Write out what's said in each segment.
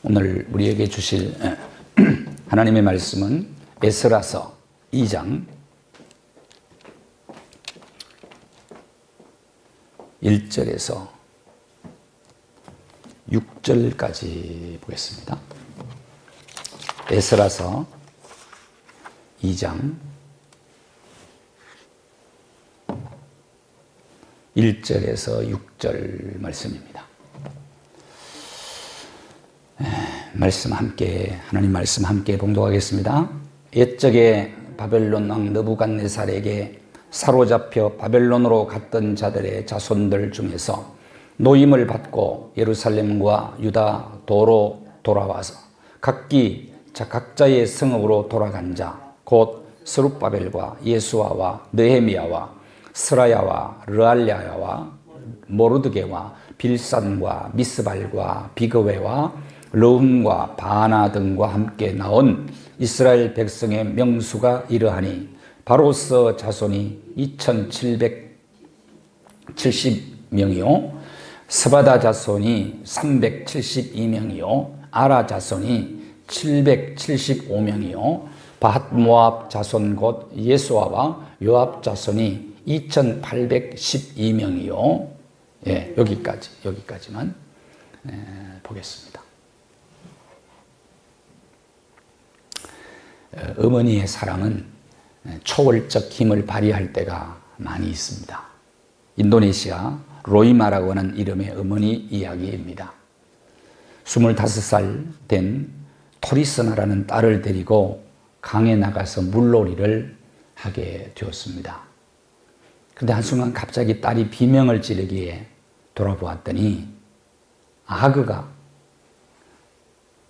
오늘 우리에게 주실 하나님의 말씀은 에스라서 2장 1절에서 6절까지 보겠습니다. 에스라서 2장 1절에서 6절 말씀입니다. 하나님 말씀 함께 봉독하겠습니다. 옛적에 바벨론 왕 느부갓네살에게 사로잡혀 바벨론으로 갔던 자들의 자손들 중에서 노임을 받고 예루살렘과 유다 도로 돌아와서 각자의 성읍으로 돌아간 자 곧 스룹바벨과 예수아와 느헤미야와 스라야와 르알랴야와 모르드게와 빌산과 미스발과 비그웨와 르훔과 바나 등과 함께 나온 이스라엘 백성의 명수가 이러하니 바로스 자손이 2770명이요 스바다 자손이 372명이요 아라 자손이 775명이요 바핫모압 자손 곧 예수아와 요압 자손이 2812명이요 여기까지만 보겠습니다. 어머니의 사랑은 초월적 힘을 발휘할 때가 많이 있습니다. 인도네시아 로이마라고 하는 이름의 어머니 이야기입니다. 25살 된 토리스나라는 딸을 데리고 강에 나가서 물놀이를 하게 되었습니다. 그런데 한순간 갑자기 딸이 비명을 지르기에 돌아보았더니 아그가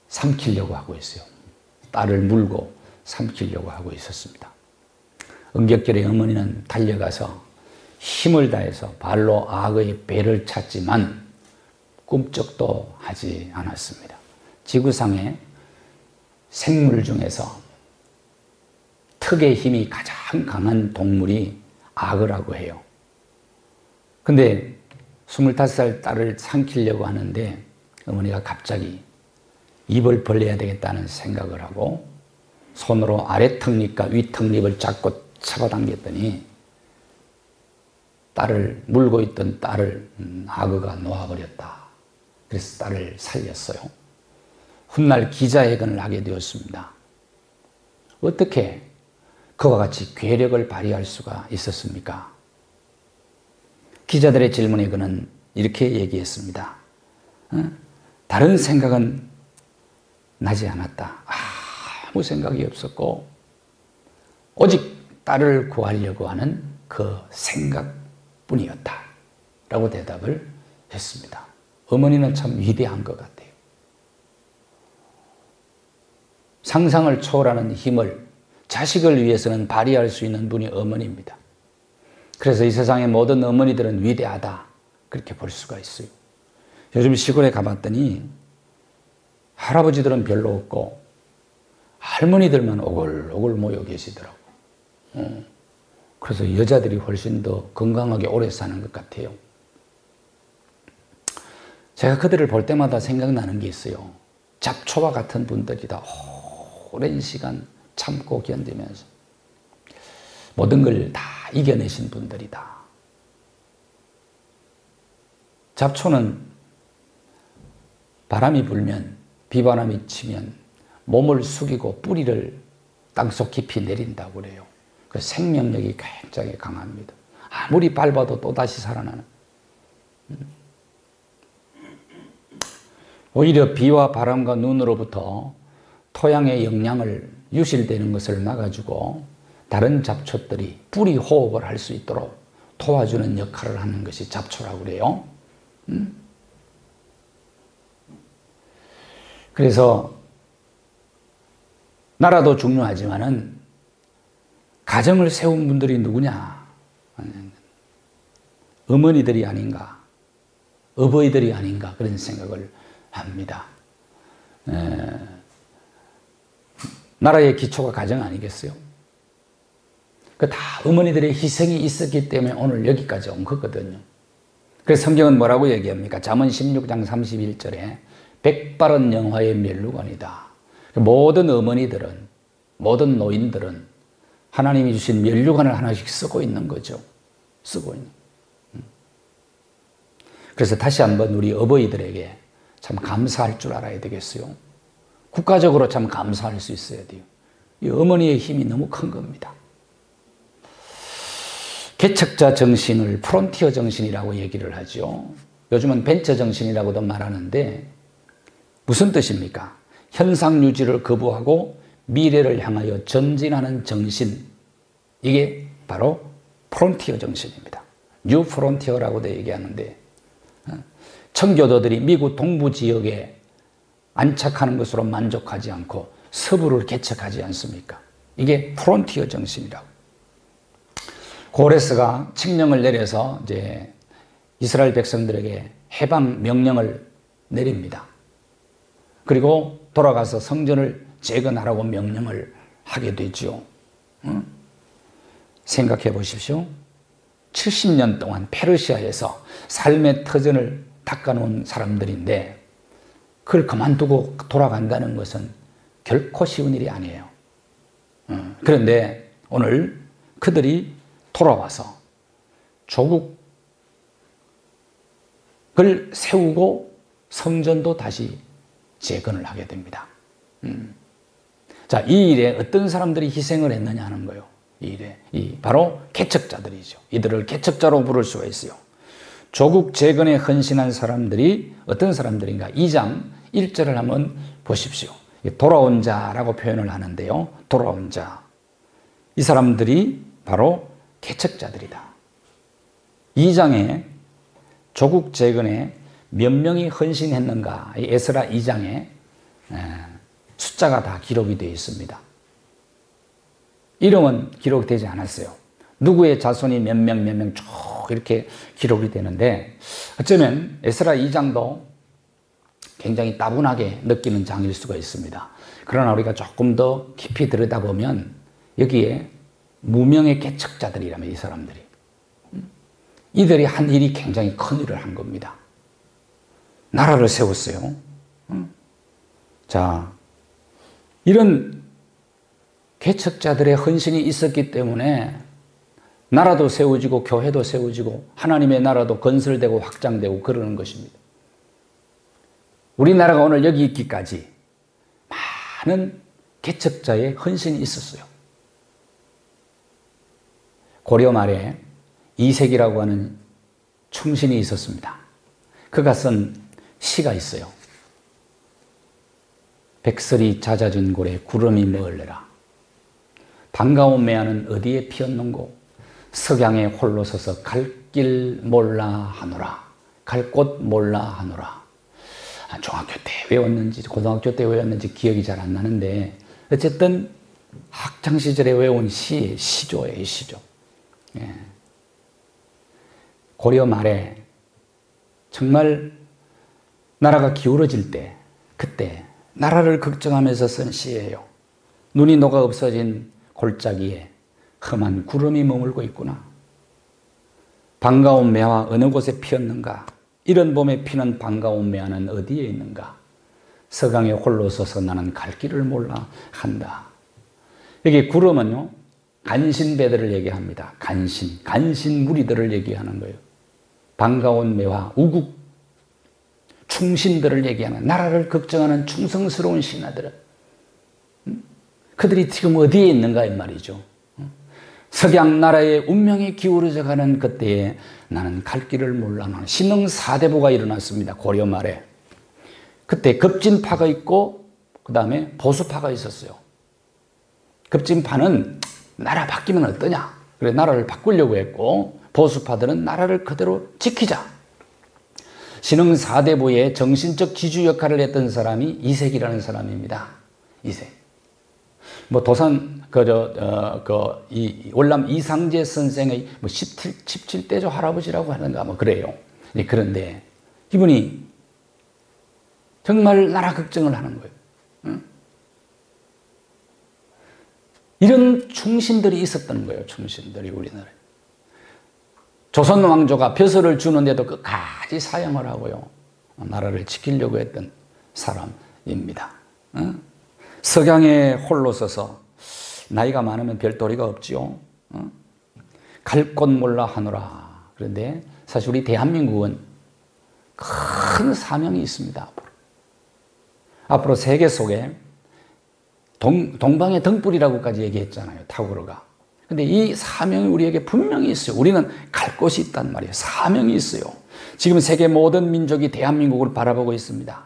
삼키려고 하고 있어요. 딸을 물고 삼키려고 하고 있었습니다. 응격결에 어머니는 달려가서 힘을 다해서 발로 아그의 배를 찼지만 꿈쩍도 하지 않았습니다. 지구상의 생물 중에서 턱의 힘이 가장 강한 동물이 아그라고 해요. 근데 25살 딸을 삼키려고 하는데 어머니가 갑자기 입을 벌려야 되겠다는 생각을 하고 손으로 아래 턱립과 위 턱립을 잡고 잡아당겼더니 물고 있던 딸을 아그가 놓아버렸다. 그래서 딸을 살렸어요. 훗날 기자회견을 하게 되었습니다. 어떻게 그와 같이 괴력을 발휘할 수가 있었습니까? 기자들의 질문에 그는 이렇게 얘기했습니다. 다른 생각은 나지 않았다. 아무 생각이 없었고 오직 딸을 구하려고 하는 그 생각뿐이었다 라고 대답을 했습니다. 어머니는 참 위대한 것 같아요. 상상을 초월하는 힘을 자식을 위해서는 발휘할 수 있는 분이 어머니입니다. 그래서 이 세상의 모든 어머니들은 위대하다 그렇게 볼 수가 있어요. 요즘 시골에 가봤더니 할아버지들은 별로 없고 할머니들만 오글오글 모여 계시더라고. 그래서 여자들이 훨씬 더 건강하게 오래 사는 것 같아요. 제가 그들을 볼 때마다 생각나는 게 있어요. 잡초와 같은 분들이다. 오랜 시간 참고 견디면서 모든 걸 다 이겨내신 분들이다. 잡초는 바람이 불면, 비바람이 치면 몸을 숙이고 뿌리를 땅속 깊이 내린다고 그래요. 그 생명력이 굉장히 강합니다. 아무리 밟아도 또다시 살아나는. 오히려 비와 바람과 눈으로부터 토양의 영양을 유실되는 것을 막아주고 다른 잡초들이 뿌리 호흡을 할 수 있도록 도와주는 역할을 하는 것이 잡초라고 그래요. 그래서 나라도 중요하지만은 가정을 세운 분들이 누구냐? 어머니들이 아닌가? 어버이들이 아닌가? 그런 생각을 합니다. 나라의 기초가 가정 아니겠어요? 그 다 어머니들의 희생이 있었기 때문에 오늘 여기까지 온 거거든요. 그래서 성경은 뭐라고 얘기합니까? 잠언 16장 31절에 백바른 영화의 면류관이다. 모든 어머니들은, 모든 노인들은 하나님이 주신 면류관을 하나씩 쓰고 있는 거죠. 쓰고 있는. 그래서 다시 한번 우리 어버이들에게 참 감사할 줄 알아야 되겠어요. 국가적으로 참 감사할 수 있어야 돼요. 이 어머니의 힘이 너무 큰 겁니다. 개척자 정신을 프론티어 정신이라고 얘기를 하죠. 요즘은 벤처 정신이라고도 말하는데 무슨 뜻입니까? 현상 유지를 거부하고 미래를 향하여 전진하는 정신, 이게 바로 프론티어 정신입니다. 뉴 프론티어라고도 얘기하는데, 청교도들이 미국 동부 지역에 안착하는 것으로 만족하지 않고 서부를 개척하지 않습니까? 이게 프론티어 정신이라고. 고레스가 칙령을 내려서 이제 이스라엘 백성들에게 해방 명령을 내립니다. 그리고 돌아가서 성전을 재건하라고 명령을 하게 되죠. 생각해 보십시오. 70년 동안 페르시아에서 삶의 터전을 닦아놓은 사람들인데 그걸 그만두고 돌아간다는 것은 결코 쉬운 일이 아니에요. 그런데 오늘 그들이 돌아와서 조국을 세우고 성전도 다시 재건을 하게 됩니다. 자, 이 일에 어떤 사람들이 희생을 했느냐 하는 거예요. 이 일에 바로 개척자들이죠. 이들을 개척자로 부를 수가 있어요. 조국 재건에 헌신한 사람들이 어떤 사람들인가? 2장 1절을 한번 보십시오. 돌아온 자라고 표현을 하는데요. 돌아온 자. 이 사람들이 바로 개척자들이다. 2장에 조국 재건에 몇 명이 헌신했는가? 이 에스라 2장에 숫자가 다 기록이 되어 있습니다. 이름은 기록되지 않았어요. 누구의 자손이 몇 명 쭉 이렇게 기록이 되는데 어쩌면 에스라 2장도 굉장히 따분하게 느끼는 장일 수가 있습니다. 그러나 우리가 조금 더 깊이 들여다보면 여기에 무명의 개척자들이라면 이 사람들이 이들이 한 일이 굉장히 큰 일을 한 겁니다. 나라를 세웠어요. 자, 이런 개척자들의 헌신이 있었기 때문에 나라도 세워지고 교회도 세워지고 하나님의 나라도 건설되고 확장되고 그러는 것입니다. 우리나라가 오늘 여기 있기까지 많은 개척자의 헌신이 있었어요. 고려 말에 이색이라고 하는 충신이 있었습니다. 그가 쓴 시가 있어요. 백설이 잦아진 고래 구름이 멀래라. 반가운 매화는 어디에 피었는고 석양에 홀로 서서 갈 길 몰라 하노라. 갈 곳 몰라 하노라. 중학교 때 외웠는지 고등학교 때 외웠는지 기억이 잘 안 나는데 어쨌든 학창시절에 외운 시조예요. 시조. 예. 고려 말에 정말 나라가 기울어질 때 그때 나라를 걱정하면서 쓴 시예요. 눈이 녹아 없어진 골짜기에 험한 구름이 머물고 있구나. 반가운 매화 어느 곳에 피었는가? 이런 봄에 피는 반가운 매화는 어디에 있는가? 서강에 홀로 서서 나는 갈 길을 몰라 한다. 여기 구름은요, 간신배들을 얘기합니다. 간신 무리들을 얘기하는 거예요. 반가운 매화, 우국, 충신들을 얘기하는, 나라를 걱정하는 충성스러운 신하들은 그들이 지금 어디에 있는가 이 말이죠. 석양 나라의 운명이 기울어져 가는 그때에 나는 갈 길을 몰라. 신흥 사대부가 일어났습니다. 고려 말에. 그때 급진파가 있고 그 다음에 보수파가 있었어요. 급진파는 나라 바뀌면 어떠냐. 그래 나라를 바꾸려고 했고 보수파들은 나라를 그대로 지키자. 신흥 사대부의 정신적 지주 역할을 했던 사람이 이색이라는 사람입니다. 이색. 뭐 도산 이 월남 이상재 선생의 뭐 17대조 할아버지라고 하는가 뭐 그래요. 그런데 이분이 정말 나라 걱정을 하는 거예요. 응? 이런 충신들이 있었던 거예요. 충신들이 우리나라에. 조선 왕조가 벼슬을 주는데도 끝까지 사형을 하고요. 나라를 지키려고 했던 사람입니다. 석양에 홀로 서서 나이가 많으면 별 도리가 없지요. 갈 곳 몰라 하노라. 그런데 사실 우리 대한민국은 큰 사명이 있습니다. 앞으로 세계 속에 동방의 등불이라고까지 얘기했잖아요. 타고르가. 근데 이 사명이 우리에게 분명히 있어요. 우리는 갈 곳이 있단 말이에요. 사명이 있어요. 지금 세계 모든 민족이 대한민국을 바라보고 있습니다.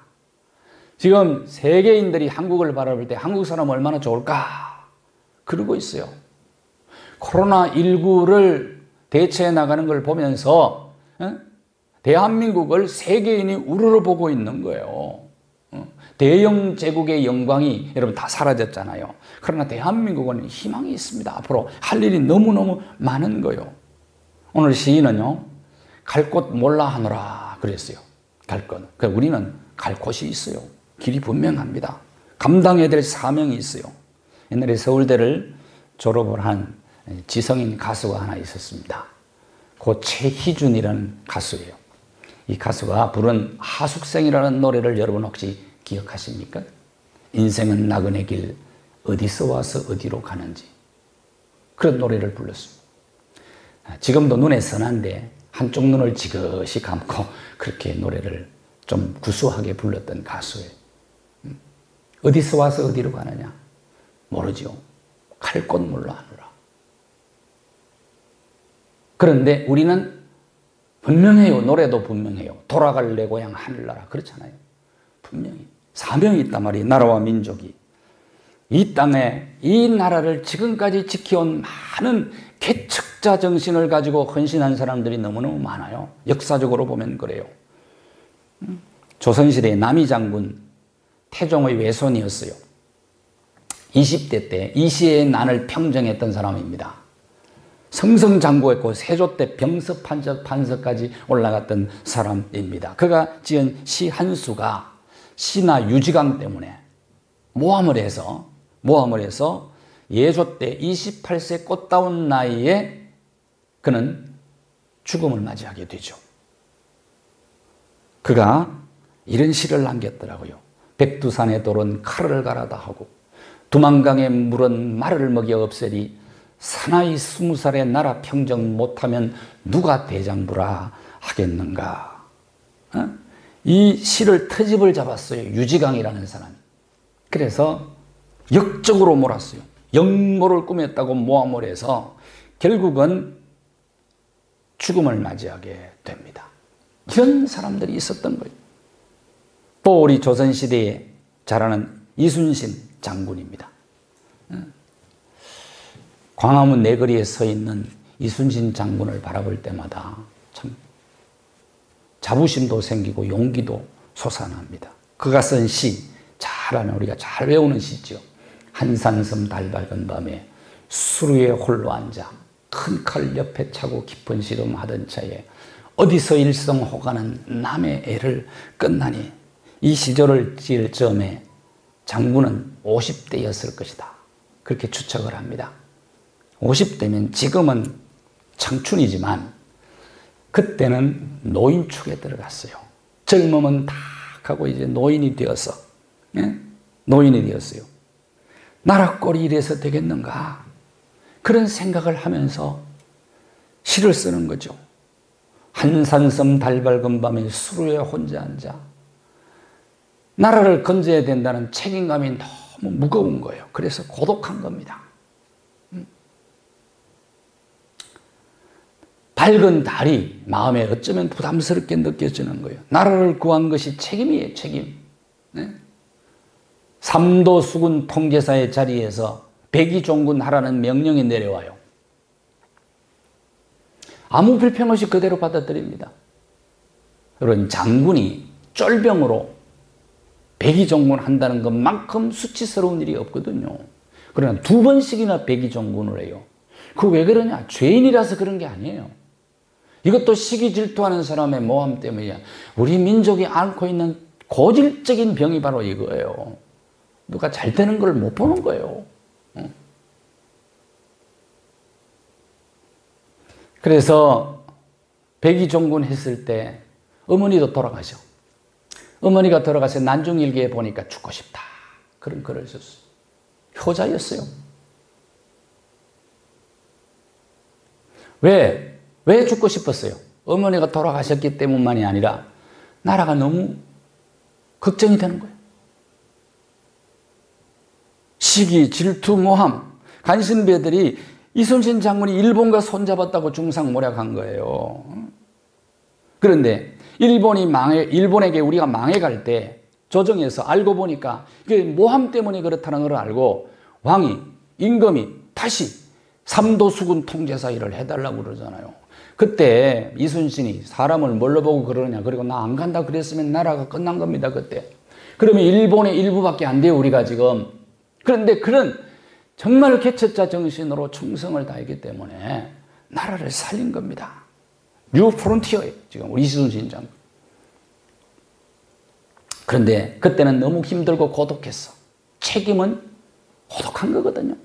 지금 세계인들이 한국을 바라볼 때 한국 사람 얼마나 좋을까? 그러고 있어요. 코로나19를 대처해 나가는 걸 보면서 대한민국을 세계인이 우러러보고 있는 거예요. 대영 제국의 영광이 여러분 다 사라졌잖아요. 그러나 대한민국은 희망이 있습니다. 앞으로 할 일이 너무너무 많은 거예요. 오늘 시인은요, 갈 곳 몰라 하노라 그랬어요. 갈 곳. 그러니까 우리는 갈 곳이 있어요. 길이 분명합니다. 감당해야 될 사명이 있어요. 옛날에 서울대를 졸업을 한 지성인 가수가 하나 있었습니다. 그 최희준이라는 가수예요. 이 가수가 부른 하숙생이라는 노래를 여러분 혹시 기억하십니까? 인생은 나그네 길 어디서 와서 어디로 가는지 그런 노래를 불렀습니다. 지금도 눈에 선한데 한쪽 눈을 지그시 감고 그렇게 노래를 좀 구수하게 불렀던 가수예요. 어디서 와서 어디로 가느냐? 모르죠. 갈 곳 몰라 하노라. 그런데 우리는 분명해요. 노래도 분명해요. 돌아갈 내 고향 하늘나라 그렇잖아요. 분명히 사명이 있단 말이에요. 나라와 민족이. 이 땅에 이 나라를 지금까지 지켜온 많은 개척자 정신을 가지고 헌신한 사람들이 너무너무 많아요. 역사적으로 보면 그래요. 조선시대의 남이장군 태종의 외손이었어요. 20대 때 이시의 난을 평정했던 사람입니다. 성성장구했고 세조 때 병서 판서까지 올라갔던 사람입니다. 그가 지은 시 한 수가 신하 유지강 때문에 모함을 해서 예조 때 28세 꽃다운 나이에 그는 죽음을 맞이하게 되죠. 그가 이런 시를 남겼더라고요. 백두산의 돌은 칼을 갈아다 하고 두만강의 물은 말을 먹여 없애리 사나이 20살의 나라 평정 못하면 누가 대장부라 하겠는가. 이 시를 트집을 잡았어요. 유지강이라는 사람이. 그래서 역적으로 몰았어요. 역모를 꾸몄다고 모함을 해서 결국은 죽음을 맞이하게 됩니다. 이런 사람들이 있었던 거예요. 또 우리 조선시대에 자라는 이순신 장군입니다. 광화문 내거리에 서 있는 이순신 장군을 바라볼 때마다 참 자부심도 생기고 용기도 솟아납니다. 그가 쓴 시, 잘 아는 우리가 잘 외우는 시죠. 한산섬 달 밝은 밤에 수루에 홀로 앉아 큰 칼 옆에 차고 깊은 시름하던 차에 어디서 일성호가는 남의 애를 끝나니 이 시조를 지을 즈음에 장군은 50대였을 것이다. 그렇게 추측을 합니다. 50대면 지금은 청춘이지만 그때는 노인축에 들어갔어요. 젊으면 다 하고 이제 노인이 되어서 노인이 되었어요. 나라 꼴이 이래서 되겠는가? 그런 생각을 하면서 시를 쓰는 거죠. 한산섬 달 밝은 밤에 수루에 혼자 앉아 나라를 건져야 된다는 책임감이 너무 무거운 거예요. 그래서 고독한 겁니다. 밝은 달이 마음에 어쩌면 부담스럽게 느껴지는 거예요. 나라를 구한 것이 책임이에요, 책임. 삼도 수군 통제사의 자리에서 백의종군 하라는 명령이 내려와요. 아무 불평 없이 그대로 받아들입니다. 그런 장군이 쫄병으로 백의종군 한다는 것만큼 수치스러운 일이 없거든요. 그러나 2번씩이나 백의종군을 해요. 그 왜 그러냐? 죄인이라서 그런 게 아니에요. 이것도 시기 질투하는 사람의 모함 때문이야. 우리 민족이 앓고 있는 고질적인 병이 바로 이거예요. 누가 잘 되는 걸 못 보는 거예요. 그래서 백의종군 했을 때 어머니도 돌아가셔. 어머니가 돌아가서 난중일기에 보니까 죽고 싶다. 그런 글을 썼어요. 효자였어요. 왜 죽고 싶었어요? 어머니가 돌아가셨기 때문만이 아니라 나라가 너무 걱정이 되는 거예요. 시기, 질투, 모함, 간신배들이 이순신 장군이 일본과 손잡았다고 중상모략한 거예요. 그런데 일본에게 우리가 망해갈 때 조정에서 알고 보니까 이게 모함 때문에 그렇다는 걸 알고 왕이, 임금이 다시 삼도수군 통제사 일을 해달라고 그러잖아요. 그때 이순신이 사람을 뭘로 보고 그러느냐, 그리고 나 안 간다 그랬으면 나라가 끝난 겁니다, 그때. 그러면 일본의 일부밖에 안 돼요, 우리가 지금. 그런데 그런 정말 개척자 정신으로 충성을 다했기 때문에 나라를 살린 겁니다. 뉴 프론티어예요, 지금 우리 이순신 장군. 그런데 그때는 너무 힘들고 고독했어. 책임은 고독한 거거든요.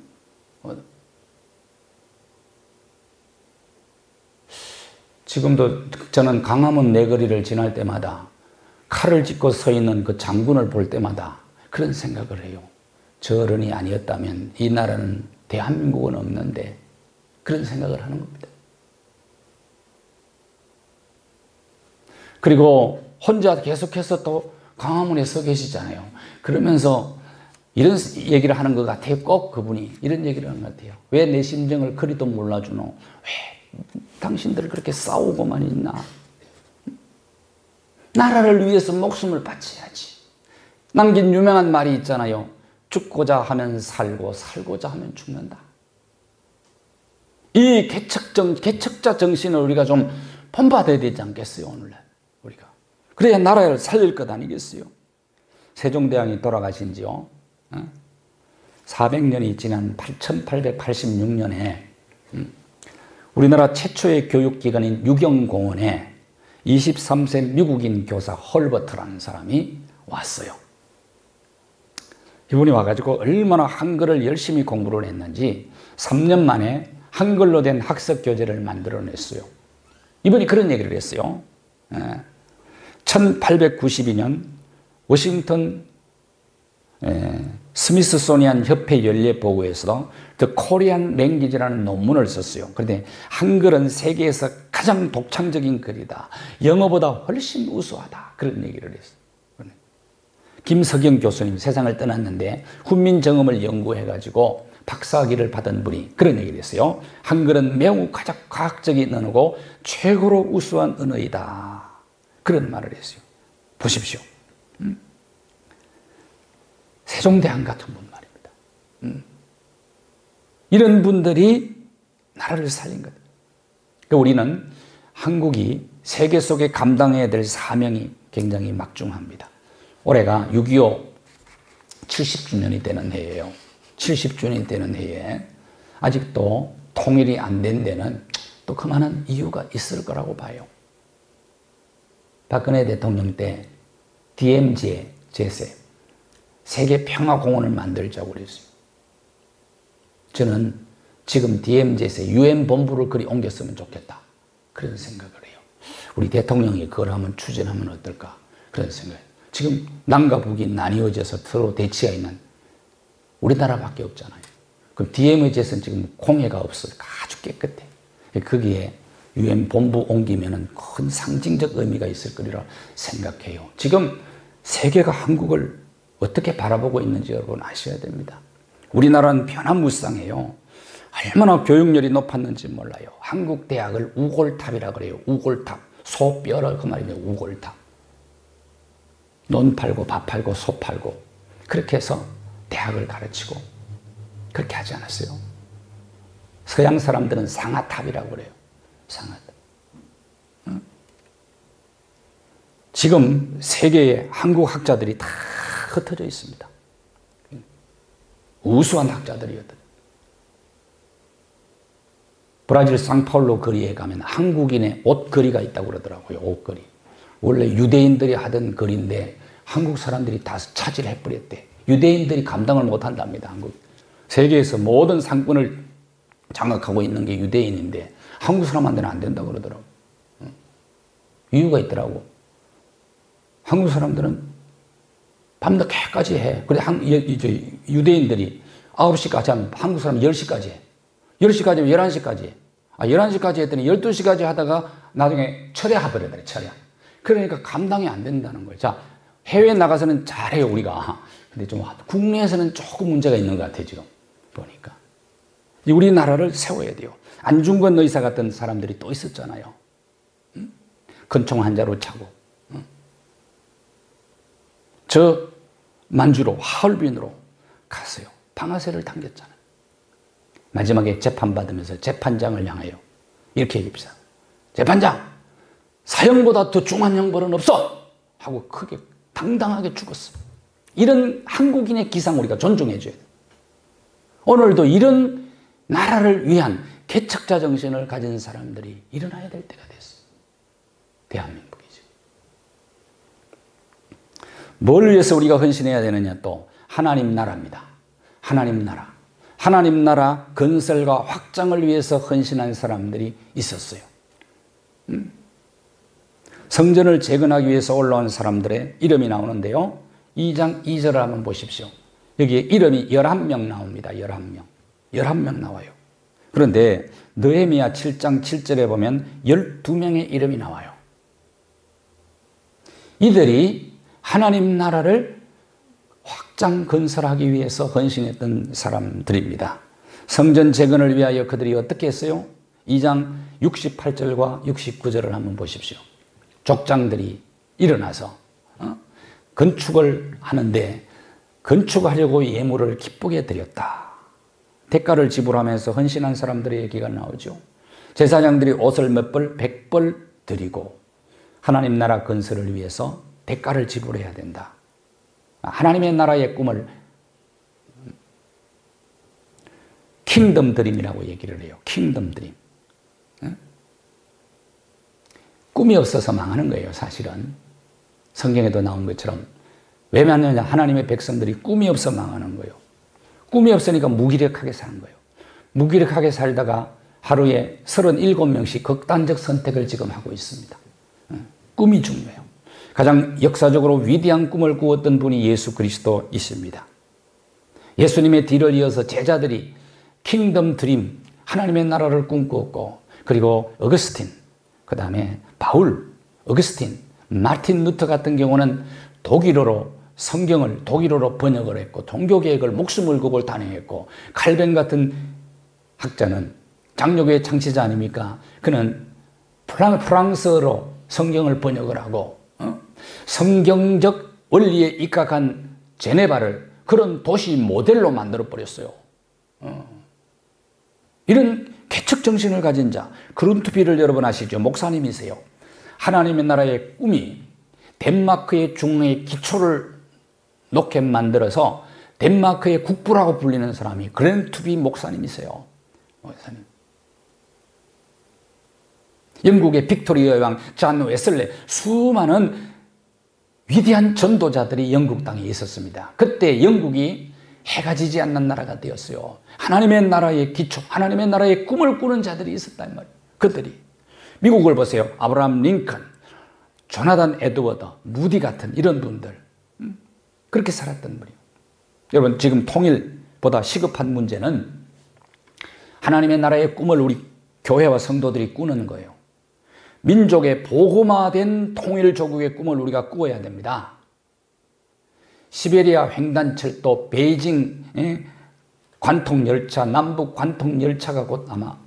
지금도 저는 강화문 내거리를 지날 때마다 칼을 짚고 서 있는 그 장군을 볼 때마다 그런 생각을 해요. 저 어른이 아니었다면 이 나라는, 대한민국은 없는데, 그런 생각을 하는 겁니다. 그리고 혼자 계속해서 또 광화문에 서 계시잖아요. 그러면서 이런 얘기를 하는 것 같아요. 꼭 그분이 이런 얘기를 하는 것 같아요. 왜 내 심정을 그리도 몰라주노? 왜 당신들 그렇게 싸우고만 있나? 나라를 위해서 목숨을 바쳐야지. 남긴 유명한 말이 있잖아요. 죽고자 하면 살고, 살고자 하면 죽는다. 이 개척자 정신을 우리가 좀 본받아야 되지 않겠어요, 오늘날 우리가. 그래야 나라를 살릴 것 아니겠어요? 세종대왕이 돌아가신 지요 400년이 지난 1886년에 우리나라 최초의 교육기관인 유경공원에 23세 미국인 교사 헐버트라는 사람이 왔어요. 이분이 와가지고 얼마나 한글을 열심히 공부를 했는지 3년 만에 한글로 된 학습교재를 만들어냈어요. 이분이 그런 얘기를 했어요. 1892년 워싱턴 스미스소니안 협회 연례보고에서 The Korean Language라는 논문을 썼어요. 그런데 한글은 세계에서 가장 독창적인 글이다. 영어보다 훨씬 우수하다. 그런 얘기를 했어요. 김석영 교수님 세상을 떠났는데 훈민정음을 연구해가지고 박사학위를 받은 분이 그런 얘기를 했어요. 한글은 매우 가장 과학적인 언어고 최고로 우수한 언어이다. 그런 말을 했어요. 보십시오. 세종대왕 같은 분 말입니다. 이런 분들이 나라를 살린 거예요. 그러니까 우리는 한국이 세계 속에 감당해야 될 사명이 굉장히 막중합니다. 올해가 6.25 70주년이 되는 해예요. 70주년이 되는 해에 아직도 통일이 안 된 데는 또 그만한 이유가 있을 거라고 봐요. 박근혜 대통령 때 DMZ 제세 세계 평화공원을 만들자고 그랬어요. 저는 지금 DMZ에서 UN 본부를 그리 옮겼으면 좋겠다. 그런 생각을 해요. 우리 대통령이 그걸 한번 추진하면 어떨까? 그런 생각이에요. 지금 남과 북이 나뉘어져서 서로 대치가 있는 우리나라밖에 없잖아요. 그럼 DMZ에서는 지금 공해가 없어요. 아주 깨끗해. 거기에 UN 본부 옮기면은 큰 상징적 의미가 있을 거리라 생각해요. 지금 세계가 한국을 어떻게 바라보고 있는지 여러분 아셔야 됩니다. 우리나라는 변화무쌍해요. 얼마나 교육열이 높았는지 몰라요. 한국 대학을 우골탑이라 그래요. 우골탑. 소 뼈라 그 말이에요. 우골탑. 논 팔고 밥 팔고 소 팔고 그렇게 해서 대학을 가르치고 그렇게 하지 않았어요. 서양 사람들은 상아탑이라고 그래요. 상아탑. 지금 세계에 한국 학자들이 다 흩어져 있습니다. 우수한 학자들이거든. 브라질 상파울로 거리에 가면 한국인의 옷거리가 있다고 그러더라고요. 옷거리. 원래 유대인들이 하던 거리인데 한국 사람들이 다 차지를 해버렸대. 유대인들이 감당을 못한답니다. 한국. 세계에서 모든 상권을 장악하고 있는 게 유대인인데 한국 사람한테는 안 된다고 그러더라고요. 이유가 있더라고. 한국 사람들은 밤늦게까지 해. 그래, 유대인들이 9시까지 하면 한국 사람 10시까지 해. 10시까지 하면 11시까지 해. 11시까지 했더니 12시까지 하다가 나중에 철야해버려야 철야. 그러니까 감당이 안 된다는 거예요. 자, 해외에 나가서는 잘해요, 우리가. 근데 좀 국내에서는 조금 문제가 있는 것 같아요, 지금. 보니까. 우리나라를 세워야 돼요. 안중근 의사 같은 사람들이 또 있었잖아요. 근총 환자로 차고. 저 만주로, 하얼빈으로 갔어요. 방아쇠를 당겼잖아요. 마지막에 재판받으면서 재판장을 향하여 이렇게 얘기합니다. 재판장, 사형보다 더 중한 형벌은 없어! 하고 크게 당당하게 죽었어요. 이런 한국인의 기상 우리가 존중해줘야 돼요. 오늘도 이런 나라를 위한 개척자 정신을 가진 사람들이 일어나야 될 때가 됐어요. 대한민국이죠. 뭘 위해서 우리가 헌신해야 되느냐? 또 하나님 나라입니다. 하나님 나라. 하나님 나라 건설과 확장을 위해서 헌신한 사람들이 있었어요. 성전을 재건하기 위해서 올라온 사람들의 이름이 나오는데요. 2장 2절을 한번 보십시오. 여기에 이름이 11명 나옵니다. 11명. 11명 나와요. 그런데 느헤미야 7장 7절에 보면 12명의 이름이 나와요. 이들이 하나님 나라를 확장 건설하기 위해서 헌신했던 사람들입니다. 성전 재건을 위하여 그들이 어떻게 했어요? 2장 68절과 69절을 한번 보십시오. 족장들이 일어나서 건축을 하는데 건축하려고 예물을 기쁘게 드렸다. 대가를 지불하면서 헌신한 사람들의 얘기가 나오죠. 제사장들이 옷을 몇 벌, 100벌 드리고 하나님 나라 건설을 위해서 대가를 지불해야 된다. 하나님의 나라의 꿈을 킹덤 드림이라고 얘기를 해요. 킹덤 드림. 꿈이 없어서 망하는 거예요, 사실은. 성경에도 나온 것처럼. 왜 망하느냐? 하나님의 백성들이 꿈이 없어 망하는 거예요. 꿈이 없으니까 무기력하게 사는 거예요. 무기력하게 살다가 하루에 37명씩 극단적 선택을 지금 하고 있습니다. 꿈이 중요해요. 가장 역사적으로 위대한 꿈을 꾸었던 분이 예수 그리스도이십니다. 예수님의 뒤를 이어서 제자들이 킹덤 드림, 하나님의 나라를 꿈꾸었고, 그리고 어거스틴, 그 다음에 바울, 어거스틴, 마틴 루터 같은 경우는 독일어로 성경을 독일어로 번역을 했고 종교개혁을 목숨을 걸고 단행했고, 칼뱅 같은 학자는 장로교의 창시자 아닙니까? 그는 프랑스어로 성경을 번역을 하고 성경적 원리에 입각한 제네바를 그런 도시 모델로 만들어 버렸어요. 이런 개척 정신을 가진 자, 그룬트비를 여러분 아시죠? 목사님이세요. 하나님의 나라의 꿈이 덴마크의 중흥의 기초를 놓게 만들어서 덴마크의 국부라고 불리는 사람이 그룬트비 목사님이세요. 목사님. 영국의 빅토리아 여왕, 잔 웨슬레, 수많은 위대한 전도자들이 영국 땅에 있었습니다. 그때 영국이 해가 지지 않는 나라가 되었어요. 하나님의 나라의 기초, 하나님의 나라의 꿈을 꾸는 자들이 있었단 말이에요. 그들이. 미국을 보세요. 아브라함 링컨, 조나단 에드워드, 무디 같은 이런 분들. 그렇게 살았던 분이에요. 여러분, 지금 통일보다 시급한 문제는 하나님의 나라의 꿈을 우리 교회와 성도들이 꾸는 거예요. 민족의 복음화된 통일조국의 꿈을 우리가 꾸어야 됩니다. 시베리아 횡단철도, 베이징 관통열차, 남북 관통열차가 곧 아마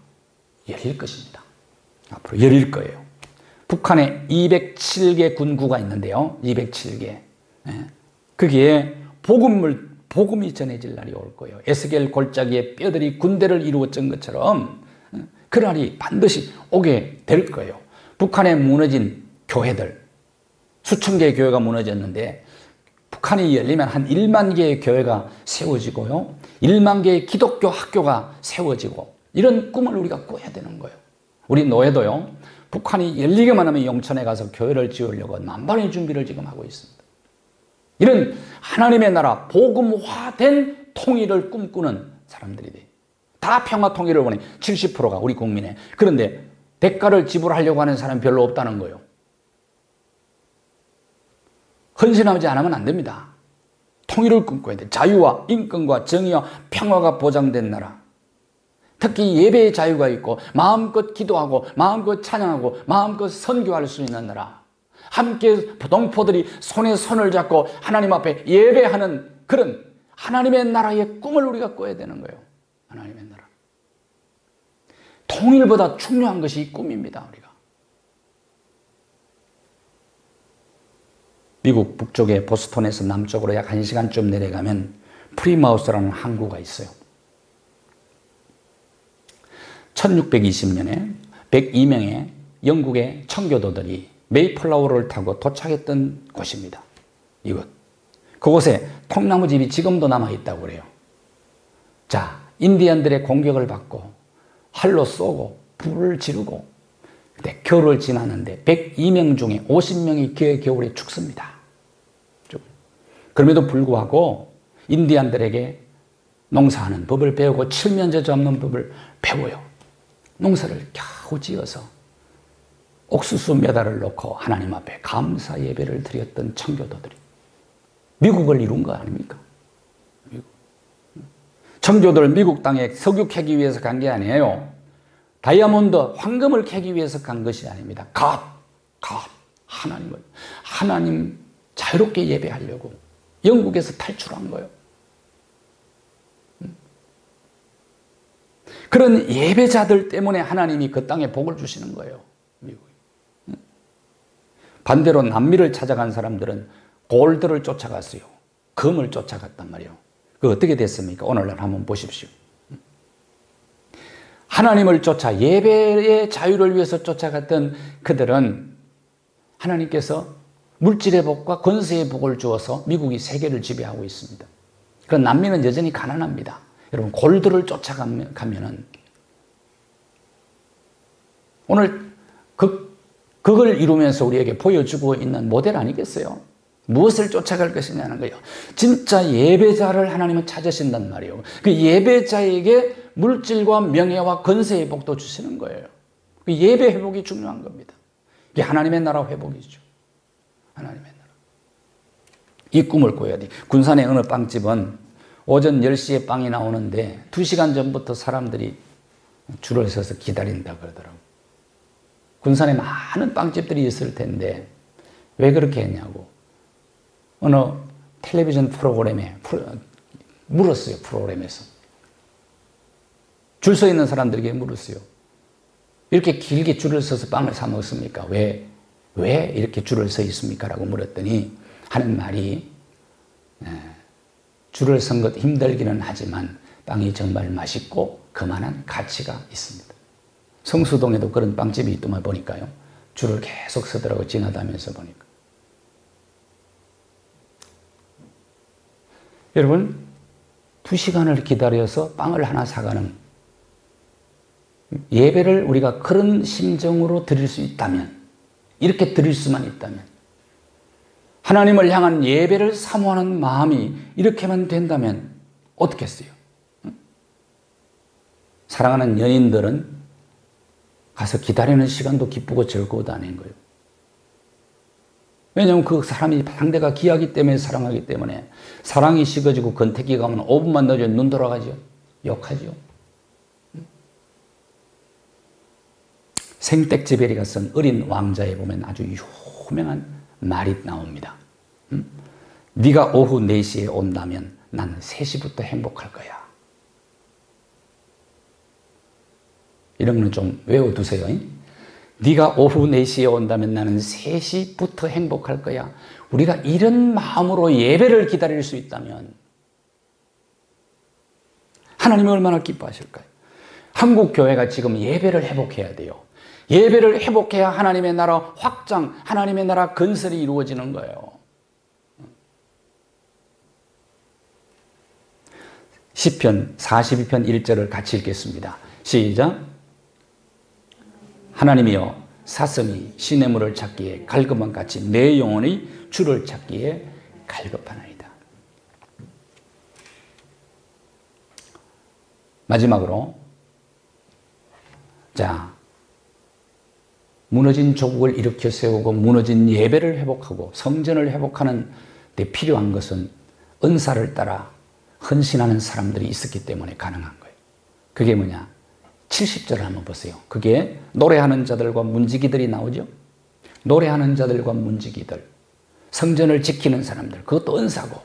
열릴 것입니다. 앞으로 열릴 거예요. 북한에 207개 군구가 있는데요. 207개. 거기에 복음이 전해질 날이 올 거예요. 에스겔 골짜기에 뼈들이 군대를 이루었던 것처럼 그 날이 반드시 오게 될 거예요. 북한에 무너진 교회들, 수천 개의 교회가 무너졌는데 북한이 열리면 한 1만 개의 교회가 세워지고요. 1만 개의 기독교 학교가 세워지고, 이런 꿈을 우리가 꿔야 되는 거예요. 우리 노예도요. 북한이 열리기만 하면 영천에 가서 교회를 지으려고 만반의 준비를 지금 하고 있습니다. 이런 하나님의 나라 복음화된 통일을 꿈꾸는 사람들이 돼. 다 평화 통일을 원해. 70%가 우리 국민의. 그런데 대가를 지불하려고 하는 사람이 별로 없다는 거예요. 헌신하지 않으면 안 됩니다. 통일을 꿈꿔야 돼. 자유와 인권과 정의와 평화가 보장된 나라. 특히 예배의 자유가 있고 마음껏 기도하고 마음껏 찬양하고 마음껏 선교할 수 있는 나라. 함께 동포들이 손에 손을 잡고 하나님 앞에 예배하는 그런 하나님의 나라의 꿈을 우리가 꿔야 되는 거예요. 하나님의 나라. 통일보다 중요한 것이 이 꿈입니다. 우리가. 미국 북쪽의 보스턴에서 남쪽으로 약 1시간쯤 내려가면 프리마우스라는 항구가 있어요. 1620년에 102명의 영국의 청교도들이 메이플라워를 타고 도착했던 곳입니다. 이곳. 그곳에 통나무집이 지금도 남아있다고 그래요. 자, 인디언들의 공격을 받고 활로 쏘고 불을 지르고 그때 겨울을 지나는데 102명 중에 50명이 그 겨울에 죽습니다. 그럼에도 불구하고 인디언들에게 농사하는 법을 배우고 칠면조 잡는 법을 배워요. 농사를 겨우 지어서 옥수수 몇 알을 넣고 하나님 앞에 감사 예배를 드렸던 청교도들이 미국을 이룬 거 아닙니까? 청교도를 미국 땅에 석유 캐기 위해서 간 게 아니에요. 다이아몬드, 황금을 캐기 위해서 간 것이 아닙니다. 하나님 자유롭게 예배하려고 영국에서 탈출한 거예요. 그런 예배자들 때문에 하나님이 그 땅에 복을 주시는 거예요. 미국이. 반대로 남미를 찾아간 사람들은 골드를 쫓아갔어요. 금을 쫓아갔단 말이에요. 그 어떻게 됐습니까? 오늘날 한번 보십시오. 하나님을 쫓아 예배의 자유를 위해서 쫓아갔던 그들은 하나님께서 물질의 복과 권세의 복을 주어서 미국이 세계를 지배하고 있습니다. 그런 남미는 여전히 가난합니다. 여러분 골드를 쫓아가면은 오늘 그걸 이루면서 우리에게 보여주고 있는 모델 아니겠어요? 무엇을 쫓아갈 것이냐는 거예요. 진짜 예배자를 하나님은 찾으신단 말이에요. 그 예배자에게 물질과 명예와 권세의 복도 주시는 거예요. 그 예배 회복이 중요한 겁니다. 이게 하나님의 나라 회복이죠. 하나님의 나라. 이 꿈을 꿔야 돼. 군산의 어느 빵집은 오전 10시에 빵이 나오는데 2시간 전부터 사람들이 줄을 서서 기다린다 그러더라고요. 군산에 많은 빵집들이 있을 텐데 왜 그렇게 했냐고. 어느 텔레비전 프로그램에 물었어요. 프로그램에서. 줄 서 있는 사람들에게 물었어요. 이렇게 길게 줄을 서서 빵을 사 먹습니까? 왜 이렇게 줄을 서 있습니까? 라고 물었더니 하는 말이 줄을 선 것 힘들기는 하지만 빵이 정말 맛있고 그만한 가치가 있습니다. 성수동에도 그런 빵집이 있더만 보니까요. 줄을 계속 서더라고 지나다니면서 보니까. 여러분 2시간을 기다려서 빵을 하나 사가는 예배를 우리가 그런 심정으로 드릴 수 있다면 이렇게 드릴 수만 있다면 하나님을 향한 예배를 사모하는 마음이 이렇게만 된다면 어떻겠어요? 사랑하는 연인들은 가서 기다리는 시간도 기쁘고 즐거워도 아닌 거예요. 왜냐하면 그 사람이 상대가 귀하기 때문에 사랑하기 때문에 사랑이 식어지고 권태기가 가면 5분만 늦으면 눈 돌아가죠. 욕하죠. 생텍쥐베리가 쓴 어린 왕자에 보면 아주 유명한 말이 나옵니다. 네가 오후 4시에 온다면 나는 3시부터 행복할 거야. 이런 건 좀 외워두세요. 네가 오후 4시에 온다면 나는 3시부터 행복할 거야. 우리가 이런 마음으로 예배를 기다릴 수 있다면 하나님이 얼마나 기뻐하실까요? 한국 교회가 지금 예배를 회복해야 돼요. 예배를 회복해야 하나님의 나라 확장, 하나님의 나라 건설이 이루어지는 거예요. 시편 42편 1절을 같이 읽겠습니다. 시작. 하나님이여 사슴이 시냇물을 찾기에 갈급한 같이 내 영혼이 주를 찾기에 갈급하나이다. 마지막으로 자 무너진 조국을 일으켜 세우고 무너진 예배를 회복하고 성전을 회복하는 데 필요한 것은 은사를 따라 헌신하는 사람들이 있었기 때문에 가능한 거예요. 그게 뭐냐? 70절을 한번 보세요. 그게 노래하는 자들과 문지기들이 나오죠. 노래하는 자들과 문지기들, 성전을 지키는 사람들, 그것도 은사고,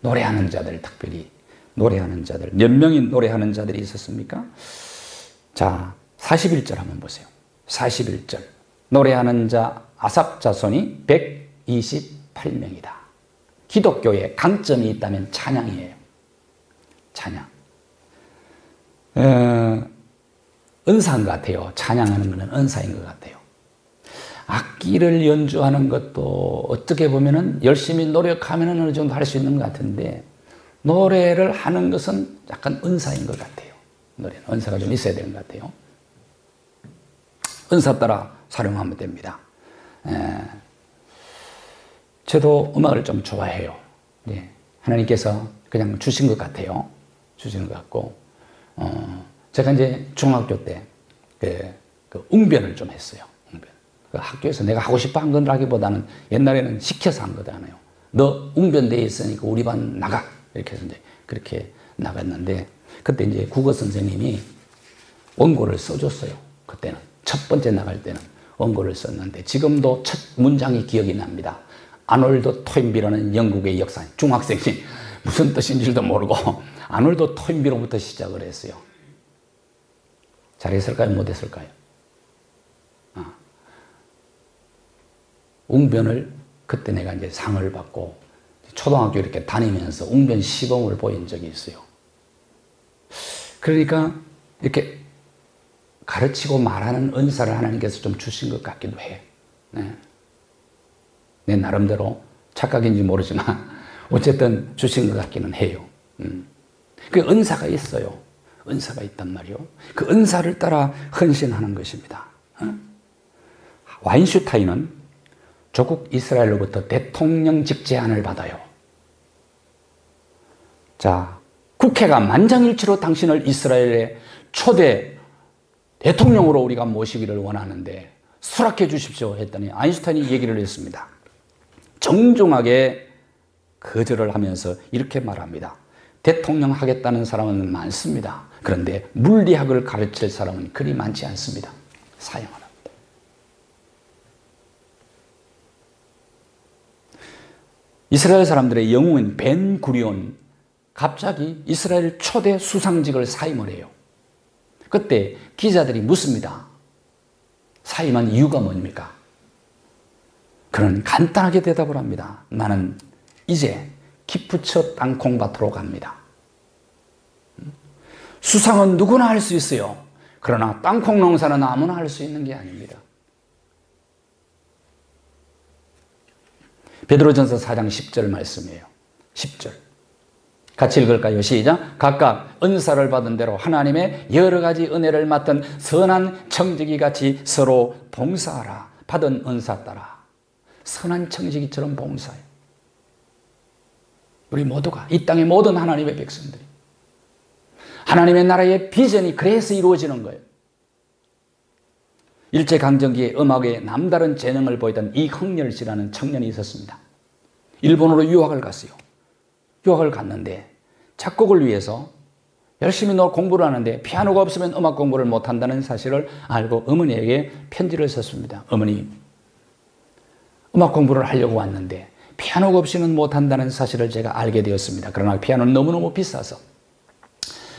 노래하는 자들, 특별히 노래하는 자들, 몇 명이 노래하는 자들이 있었습니까? 자, 41절 한번 보세요. 41절. 노래하는 자 아삽 자손이 128명이다. 기독교에 강점이 있다면 찬양이에요. 찬양. 은사인 것 같아요. 찬양하는 것은 은사인 것 같아요. 악기를 연주하는 것도 어떻게 보면은 열심히 노력하면 어느 정도 할 수 있는 것 같은데, 노래를 하는 것은 약간 은사인 것 같아요. 노래는 은사가 좀 있어야 되는 것 같아요. 은사 따라 사용하면 됩니다. 저도 음악을 좀 좋아해요. 네. 하나님께서 그냥 주신 것 같아요. 주신 것 같고, 제가 이제 중학교 때 그 웅변을 좀 했어요. 웅변. 그 학교에서 내가 하고 싶어 한 건라기보다는 옛날에는 시켜서 한 거잖아요. 너 웅변대에 있으니까 우리 반 나가. 이렇게 해서 이제 그렇게 나갔는데, 그때 이제 국어 선생님이 원고를 써줬어요. 그때는. 첫 번째 나갈 때는 원고를 썼는데, 지금도 첫 문장이 기억이 납니다. 아놀드 토인비라는 영국의 역사, 중학생이 무슨 뜻인지도 모르고 아놀드 토인비로부터 시작을 했어요. 잘했을까요? 못했을까요? 웅변을 그때 내가 이제 상을 받고 초등학교 이렇게 다니면서 웅변 시범을 보인 적이 있어요. 그러니까 이렇게 가르치고 말하는 은사를 하나님께서 좀 주신 것 같기도 해. 네. 내 나름대로 착각인지 모르지만 어쨌든 주신 것 같기는 해요. 그 은사가 있어요. 은사가 있단 말이요. 그 은사를 따라 헌신하는 것입니다. 와인슈타인은 조국 이스라엘로부터 대통령직 제안을 받아요. 자, 국회가 만장일치로 당신을 이스라엘의 초대 대통령으로 우리가 모시기를 원하는데 수락해 주십시오 했더니 아인슈타인이 얘기를 했습니다. 정중하게 거절을 하면서 이렇게 말합니다. 대통령 하겠다는 사람은 많습니다. 그런데 물리학을 가르칠 사람은 그리 많지 않습니다. 사양을 합니다. 이스라엘 사람들의 영웅인 벤구리온, 갑자기 이스라엘 초대 수상직을 사임을 해요. 그때 기자들이 묻습니다. 사임한 이유가 뭡니까? 그는 간단하게 대답을 합니다. 나는 이제 기프처 땅콩밭으로 갑니다. 수상은 누구나 할 수 있어요. 그러나 땅콩 농사는 아무나 할 수 있는 게 아닙니다. 베드로전서 4장 10절 말씀이에요. 10절. 같이 읽을까요? 시작. 각각 은사를 받은 대로 하나님의 여러 가지 은혜를 맡은 선한 청지기 같이 서로 봉사하라. 받은 은사 따라 선한 청지기처럼 봉사해. 우리 모두가, 이 땅의 모든 하나님의 백성들이, 하나님의 나라의 비전이 그래서 이루어지는 거예요. 일제강점기에 음악에 남다른 재능을 보이던 이흥렬 씨라는 청년이 있었습니다. 일본으로 유학을 갔어요. 유학을 갔는데 작곡을 위해서 열심히 공부를 하는데 피아노가 없으면 음악 공부를 못한다는 사실을 알고 어머니에게 편지를 썼습니다. 어머니, 음악 공부를 하려고 왔는데 피아노가 없이는 못한다는 사실을 제가 알게 되었습니다. 그러나 피아노는 너무너무 비싸서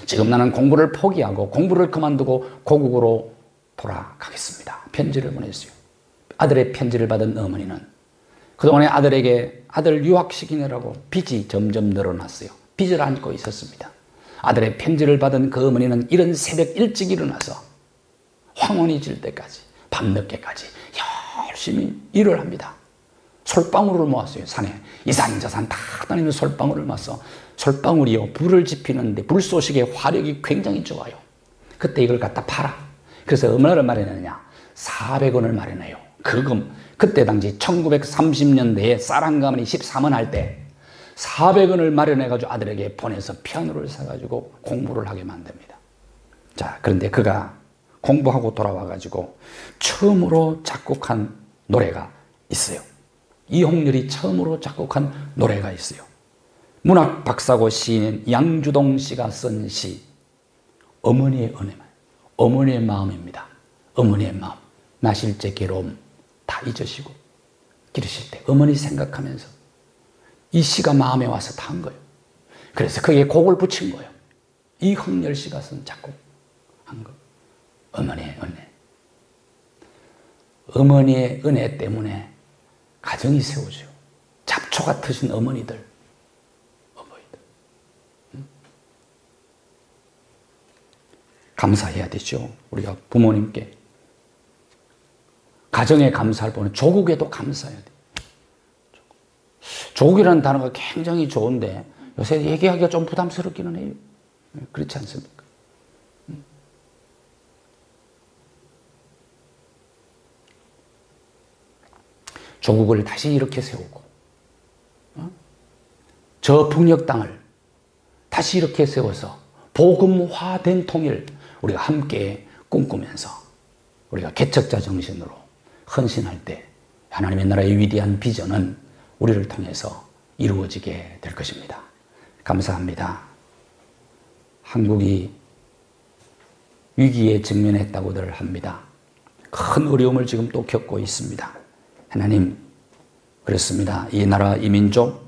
지금 나는 공부를 포기하고 공부를 그만두고 고국으로 돌아가겠습니다. 편지를 보냈어요. 아들의 편지를 받은 어머니는 그동안에 아들에게 아들 유학시키느라고 빚이 점점 늘어났어요. 빚을 안고 있었습니다. 아들의 편지를 받은 그 어머니는 이른 새벽 일찍 일어나서 황혼이 질 때까지 밤늦게까지 열심히 일을 합니다. 솔방울을 모았어요. 산에 이산저산 다 다니면서 솔방울을 모았어. 솔방울이요, 불을 지피는데 불쏘시개의 화력이 굉장히 좋아요. 그때 이걸 갖다 팔아. 그래서 얼마를 마련했느냐? 400원을 마련해요. 그때 당시 1930년대에 쌀 한 가마니 13원 할 때 400원을 마련해가지고 아들에게 보내서 피아노를 사가지고 공부를 하게 만듭니다. 자, 그런데 그가 공부하고 돌아와가지고 처음으로 작곡한 노래가 있어요. 이홍렬이 처음으로 작곡한 노래가 있어요. 문학 박사고 시인 양주동 씨가 쓴 시, 어머니의 은혜, 어머니의 마음입니다. 어머니의 마음, 나실제 괴로움 다 잊으시고 기르실 때 어머니 생각하면서 이 시가 마음에 와서 다 한 거예요. 그래서 거기에 곡을 붙인 거예요. 이홍렬 씨가 쓴 작곡한 거. 어머니의 은혜. 어머니의 은혜 때문에 가정이 세워져요. 잡초 같으신 어머니들, 어머니들. 감사해야 되죠. 우리가 부모님께. 가정에 감사할 뿐 조국에도 감사해야 돼요. 조국이라는 단어가 굉장히 좋은데 요새 얘기하기가 좀 부담스럽기는 해요. 그렇지 않습니까? 조국을 다시 이렇게 세우고 저 북녘 땅을 다시 이렇게 세워서 복음화된 통일 우리가 함께 꿈꾸면서 우리가 개척자 정신으로 헌신할 때 하나님의 나라의 위대한 비전은 우리를 통해서 이루어지게 될 것입니다. 감사합니다. 한국이 위기에 직면했다고들 합니다. 큰 어려움을 지금 또 겪고 있습니다. 하나님, 그렇습니다. 이 나라, 이 민족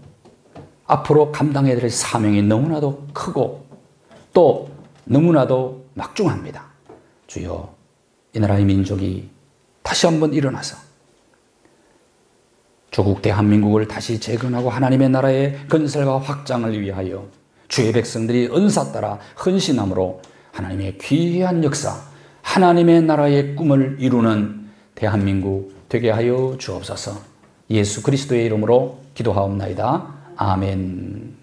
앞으로 감당해야 될 사명이 너무나도 크고 또 너무나도 막중합니다. 주여, 이 나라의 민족이 다시 한번 일어나서 조국 대한민국을 다시 재건하고 하나님의 나라의 건설과 확장을 위하여 주의 백성들이 은사 따라 헌신함으로 하나님의 귀한 역사, 하나님의 나라의 꿈을 이루는 대한민국 되게 하여 주옵소서. 예수 그리스도의 이름으로 기도하옵나이다. 아멘.